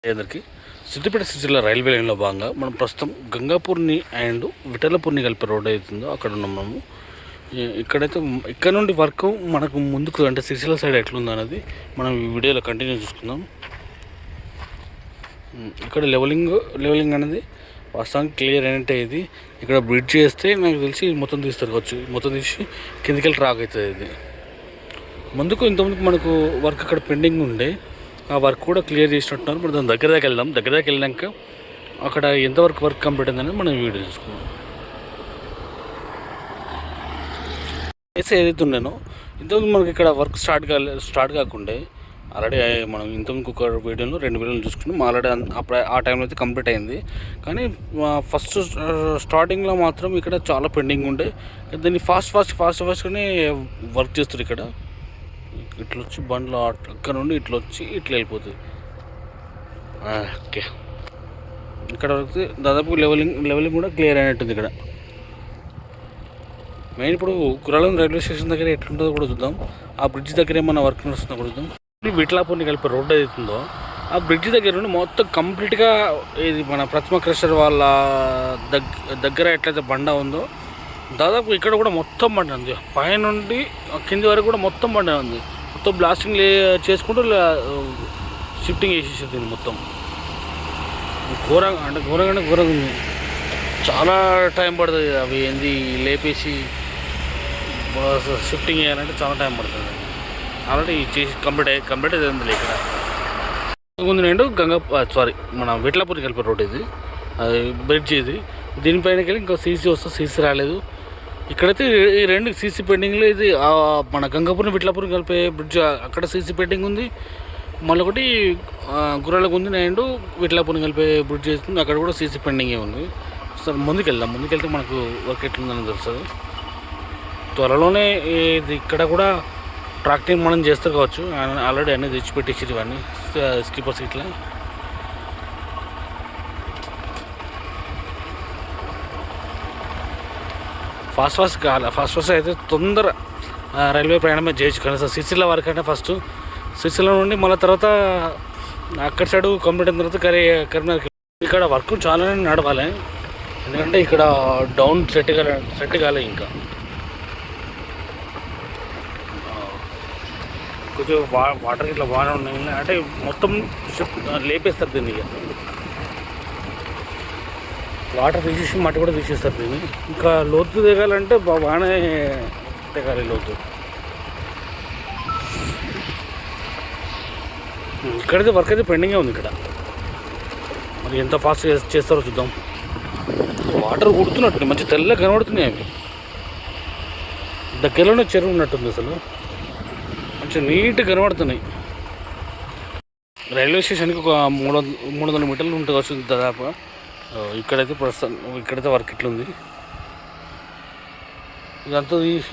అందరికీ సిద్దిపేట జిల్లా రైల్వే లైన్లో భాగంగా మనం ప్రస్తుతం గంగాపూర్ని అండ్ విఠలపూర్ని కలిపే రోడ్ అవుతుందో అక్కడ ఉన్నాం మనము. ఇక్కడైతే ఇక్కడ నుండి వర్క్ మనకు ముందుకు అంటే సిరిసిల్ల సైడ్ ఎట్లుందో అనేది మనం ఈ వీడియోలో కంటిన్యూ చూసుకుందాం. ఇక్కడ లెవెలింగ్ అనేది వాస్తవానికి క్లియర్ అయినట్టే. ఇది ఇక్కడ బ్రిడ్జ్ చేస్తే నాకు తెలిసి మొత్తం తీస్తారు కావచ్చు, మొత్తం తీసి కిందికి ట్రాక్ అవుతుంది. ఇది ముందుకు ఇంతకుముందుకు మనకు వర్క్ అక్కడ పెండింగ్ ఉండే, ఆ వర్క్ కూడా క్లియర్ చేసినట్టున్నారు. మనం దాని దగ్గర దాకా వెళ్ళాక అక్కడ ఎంతవరకు వర్క్ కంప్లీట్ అయిందని మనం వీడియో చూసుకున్నాం. కేసు ఏదైతే ఉండేనో ఇంతకుముందు మనకి ఇక్కడ వర్క్ స్టార్ట్ కాకుండా ఆల్రెడీ మనం ఇంతకుముందు ఒక వీడియోలో 2 వీడియోలు చూసుకున్నాం. ఆల్రెడీ అప్పుడు ఆ టైంలో అయితే కంప్లీట్ అయింది. కానీ ఫస్ట్ స్టార్టింగ్లో మాత్రం ఇక్కడ చాలా పెండింగ్ ఉండే. దాన్ని ఫాస్ట్గానే వర్క్ చేస్తారు. ఇక్కడ ఇట్లా వచ్చి బండ్లో అక్కడ నుండి ఇట్లా వచ్చి ఇట్లా వెళ్ళిపోతుంది. ఓకే, ఇక్కడ వరకు దాదాపు లెవెలింగ్ కూడా క్లియర్ అయినట్టుంది. ఇక్కడ మెయిన్ ఇప్పుడు కురాలం రైల్వే స్టేషన్ దగ్గర ఎట్లుంటుందో కూడా చూద్దాం. ఆ బ్రిడ్జ్ దగ్గర ఏమన్నా వర్క్ నడుస్తుందో కూడా చూద్దాం. విఠలాపూర్ని కలిపే రోడ్డు అవుతుందో ఆ బ్రిడ్జ్ దగ్గర నుండి మొత్తం కంప్లీట్గా ఇది మన ప్రతిమ క్రషర్ వాళ్ళ దగ్గర ఎట్లయితే బండ ఉందో దాదాపు ఇక్కడ కూడా మొత్తం బండ ఉంది. పైనుండి కింది వరకు కూడా మొత్తం బండ ఉంది. మొత్తం బ్లాస్టింగ్ చేసుకుంటూ షిఫ్టింగ్ చేసేసేది మొత్తం. ఘోరంగా ఉంది. చాలా టైం పడుతుంది. అవి ఏంది లేపేసి షిఫ్టింగ్ చేయాలంటే చాలా టైం పడుతుంది. ఆల్రెడీ చేసి కంప్లీట్ అయింది. ఇక్కడ ముందు నేను మన విఠలాపూర్కి కలిపే రోడ్ ఇది, అది బ్రిడ్జ్. ఇది దీనిపైనకి వెళ్ళి ఇంకా సీసీ వస్తే సీసీ రాలేదు. ఇక్కడైతే ఈ 2 సీసీ పెండింగ్లో, ఇది మన గంగాపూర్ని విఠలాపూర్ని కలిపే బ్రిడ్జ్ అక్కడ సీసీ పెండింగ్ ఉంది. మళ్ళీ ఒకటి గుర్రాలకు ఉంది అండ్ విఠలాపూర్ని కలిపే బ్రిడ్జ్ చేస్తుంది, అక్కడ కూడా సీసీ పెండింగే ఉంది. సరే ముందుకెళ్తే మనకు వర్క్ ఎట్లుందని తెలుస్తుంది. త్వరలోనే ఇది ఇక్కడ కూడా ట్రాక్టింగ్ మనం చేస్తారు కావచ్చు. ఆల్రెడీ అన్నీ తెచ్చిపెట్టేసి ఇవన్నీ స్లీపర్స్ ఇట్లా. ఫాస్ట్ అయితే తొందర రైల్వే ప్రయాణమే చేయొచ్చు. కానీ సిరిసిల్ల వరకు అంటే ఫస్ట్ సిరిసిల్ల నుండి మళ్ళీ తర్వాత అక్కడ సైడు కంప్లీట్ అయిన తర్వాత కరీంనగర్. ఇక్కడ వర్క్ చాలానే నడవాలి, ఎందుకంటే ఇక్కడ డౌన్ సెట్ కాలే. ఇంకా కొంచెం వాటర్ ఇట్లా బాగానే ఉన్నాయి అంటే మొత్తం లేపేస్తారు దీన్ని. ఇక వాటర్ తీసేసి మట్టి కూడా తీసేస్తారు దీన్ని. ఇంకా లోతు దిగాలంటే బాగానే దిగాలి లోతు. ఇక్కడైతే వర్క్ అయితే పెండింగే ఉంది. ఇక్కడ మరి ఎంత ఫాస్ట్ చేస్తారో చూద్దాం. వాటర్ కుడుతున్నట్టు మంచి తెల్లగా కనబడుతున్నాయి. అవి దగ్గరలోనే చెరువు ఉన్నట్టుంది. అసలు మంచిగా నీట్గా కనబడుతున్నాయి. రైల్వే స్టేషన్కి ఒక 300 మీటర్లు ఉంటుంది వస్తుంది దాదాపు. ఇక్కడైతే వర్క్ ఇట్లుంది.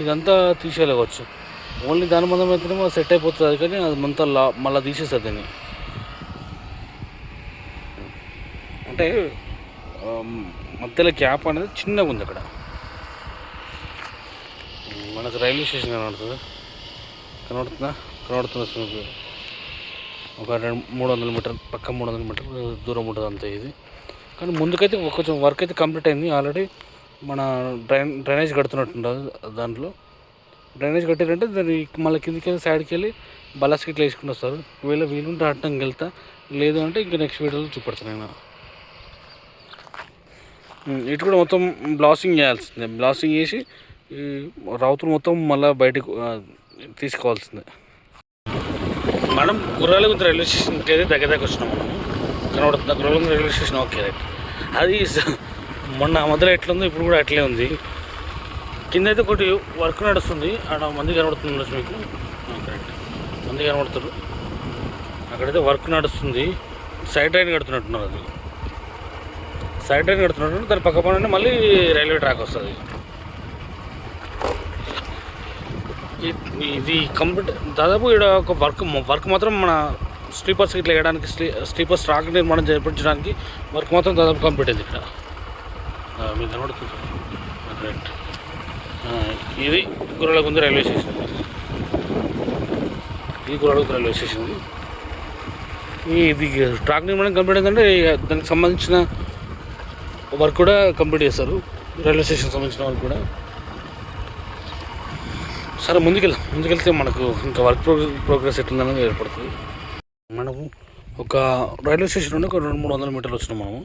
ఇదంతా తీసేయలేవచ్చు. ఓన్లీ దాని మందం అయితేనేమో సెట్ అయిపోతుంది. కానీ అది మళ్ళీ తీసేస్తుంది దాన్ని. అంటే మధ్యలో గ్యాప్ అనేది చిన్నగా ఉంది. అక్కడ మనకు రైల్వే స్టేషన్ కనబడుతుంది. ఒక 300 మీటర్లు పక్క 300 మీటర్లు దూరం ఉంటుంది అంతే ఇది. కానీ ముందుకైతే కొంచెం వర్క్ అయితే కంప్లీట్ అయింది. ఆల్రెడీ మన డ్రైనేజ్ కడుతున్నట్టుంటుంది. దాంట్లో డ్రైనేజ్ కట్టారంటే దాన్ని మళ్ళీ కిందికి వెళ్ళి సైడ్కి వెళ్ళి బలాస్కి ఇట్లా వేసుకుని వస్తారు. ఒకవేళ వీలుంటే అట్టంకి వెళ్తా, లేదు అంటే ఇంకా నెక్స్ట్ వీడియోలో చూపెడతాను నేను. ఇటు కూడా మొత్తం బ్లాస్టింగ్ చేయాల్సిందే. బ్లాస్టింగ్ చేసి రౌతులు మొత్తం మళ్ళీ బయటకు తీసుకోవాల్సిందే. మనం గుర్రాలగుంత రైల్వే స్టేషన్కి అయితే దగ్గర వచ్చినాం. మనం కనబడుతుంది గుర్రాలగుంత రైల్వే స్టేషన్. Okay right. అది మొన్న మధ్యలో ఎట్లుందో ఇప్పుడు కూడా అట్లే ఉంది. కింద అయితే ఒకటి వర్క్ నడుస్తుంది. అక్కడ మంది కనబడుతుంది మీకు. కరెక్ట్, మంది కనబడుతున్నారు. అక్కడైతే వర్క్ నడుస్తుంది. సైడ్ రైన్ కడుతున్నట్టున్నారు. అది సైడ్ రైన్ కడుతున్నట్టు. దాని పక్క పక్కనే మళ్ళీ రైల్వే ట్రాక్ వస్తుంది. ఇది కంప్లీట్ దాదాపు ఇక్కడ ఒక వర్క్ మాత్రం మన స్లీపర్స్ ఇట్లా వేయడానికి స్లీపర్స్ ట్రాక్ నిర్మాణం చేయించడానికి వర్క్ మాత్రం దాదాపు కంప్లీట్ అయింది. ఇక్కడ మీకు కనబడుతుంది. రైట్, ఇది గుర్రాలగుంద రైల్వే స్టేషన్. ఇది గుర్రాలగుంద రైల్వే స్టేషన్. ఇది ట్రాక్ నిర్మాణం కంప్లీట్ అయిందంటే దానికి సంబంధించిన వర్క్ కూడా కంప్లీట్ చేస్తారు, రైల్వే స్టేషన్ సంబంధించిన వర్క్ కూడా. సరే ముందుకెళ్తే మనకు ఇంకా వర్క్ ప్రోగ్రెస్ ఎట్లుందనేది ఏర్పడుతుంది. మనము ఒక రైల్వే స్టేషన్ నుండి ఒక 200-300 మీటర్లు వచ్చినాం. మనము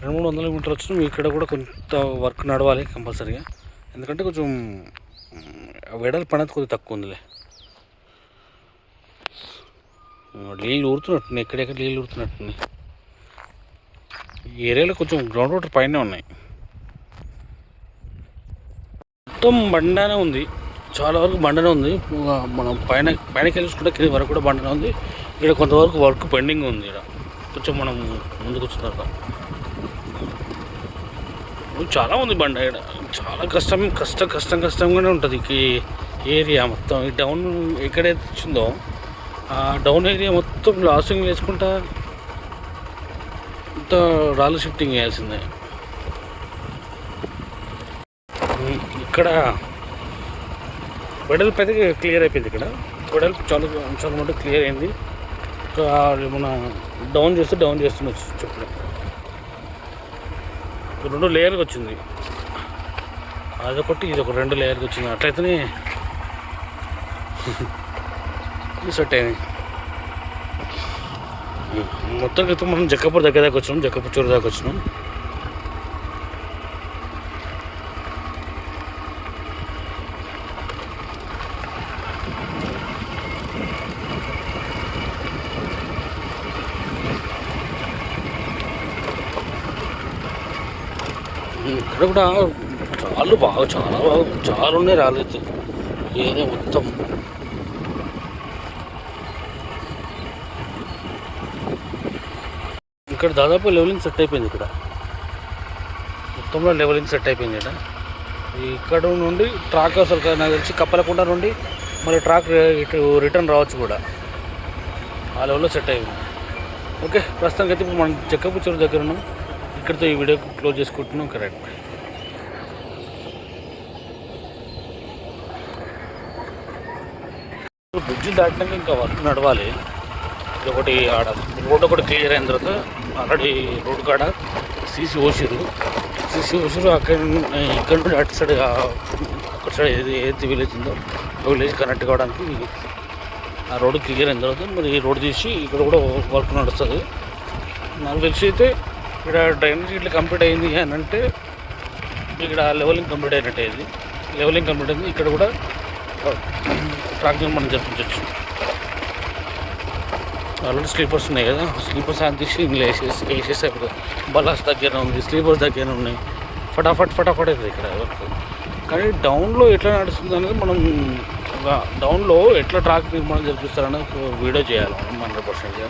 200-300 మీటర్లు వచ్చినాం. ఇక్కడ కూడా కొంత వర్క్ నడవాలి కంపల్సరీగా, ఎందుకంటే కొంచెం వెడల్పు అనేది కొద్దిగా తక్కువ ఉందిలే. నీళ్ళు ఊరుతున్నట్టున్నాయి, ఎక్కడెక్కడ నీళ్ళు ఊరుతున్నట్టున్నాయి. ఈ ఏరియాలో కొంచెం గ్రౌండ్ వాటర్ పైనే ఉన్నాయి. మొత్తం బండనే ఉంది, చాలా వరకు బండనే ఉంది. మనం పైనకి చూసుకుంటే కింద వరకు కూడా బండనే ఉంది. ఇక్కడ కొంతవరకు వర్క్ పెండింగ్ ఉంది. ఇక్కడ కొంచెం మనం ముందుకు వచ్చిన తర్వాత చాలా ఉంది బండ. ఇక్కడ చాలా కష్టంగానే ఉంటుంది ఈ ఏరియా మొత్తం. ఈ డౌన్ ఎక్కడైతే వచ్చిందో ఆ డౌన్ ఏరియా మొత్తం లాసింగ్ వేసుకుంటా ఇంత రాళ్ళు షిఫ్టింగ్ చేయాల్సిందే. ఇక్కడ వెడల్పు అయితే క్లియర్ అయిపోయింది. ఇక్కడ వెడల్పు చాలా మటుకు క్లియర్ అయింది. మన డౌన్ చేస్తుండొచ్చు చెప్పడం. 2 లేయర్కి వచ్చింది, అదొకటి ఇదొక 2 లేయర్కి వచ్చింది. అట్లయితేనే సెట్ అయింది. మొత్తం క్రితం మనం జక్కపూర్ దగ్గర దాకా వచ్చినాం, జక్కపూర్ చోరు దాకా వచ్చినాం. ఇక్కడ కూడా రాళ్ళు చాలా ఉన్నాయి. రాళ్ళు అయితే ఏదో మొత్తం ఇక్కడ దాదాపు లెవెలింగ్ సెట్ అయిపోయింది. ఇక్కడ మొత్తంలో లెవెలింగ్ సెట్ అయిపోయింది. ఇక్కడ నుండి ట్రాక్ అసలు నాకు తెలిసి కప్పలకుండా నుండి మళ్ళీ ట్రాక్ ఇటు రిటర్న్ రావచ్చు కూడా, ఆ లెవెల్లో సెట్ అయిపోయింది. ఓకే, ప్రస్తుతానికి అయితే ఇప్పుడు మనం జక్కపూర్ చెరువు దగ్గర ఉన్నాం. ఇక్కడితో ఈ వీడియో క్లోజ్ చేసుకుంటున్నాం. కరెక్ట్, బ్రిడ్జ్ దాటినాక ఇంకా వర్క్ నడవాలి. ఇది ఒకటి ఆడ రోడ్ ఒకటి క్లియర్ అయిన తర్వాత ఆల్రెడీ రోడ్ కాడ సీసీ పోసిరు. ఇక్కడ నుండి అటు సైడ్ అక్కడ సైడ్ ఏదైతే విలేజ్ ఉందో ఆ విలేజ్ కనెక్ట్ కావడానికి ఆ రోడ్ క్లియర్ అయిన తర్వాత మరి ఈ రోడ్ తీసి ఇక్కడ కూడా వర్క్ నడుస్తుంది. నాకు తెలిసి అయితే ఇక్కడ డ్రైనేజ్ ఇట్లా కంప్లీట్ అయింది అని అంటే ఇక్కడ లెవెలింగ్ కంప్లీట్ అయినట్టు అయింది. లెవెలింగ్ కంప్లీట్ అయింది. ఇక్కడ కూడా ట్రాక్ మనం జరిపించవచ్చు. ఆల్రెడీ స్లీపర్స్ ఉన్నాయి కదా, స్లీపర్స్ అని తీసి ఇందులో వేసేసి అయిపోతుంది. బల్లాస్ దగ్గర ఉంది, స్లీపర్స్ దగ్గర ఉన్నాయి. ఫటాఫట్ అవుతుంది ఇక్కడ వర్క్. కానీ డౌన్లో ఎట్లా నడుస్తుంది అనేది మనం డౌన్లో ఎట్లా ట్రాక్ నిర్మాణం జరిపిస్తారనేది వీడియో చేయాలి మనం 100%.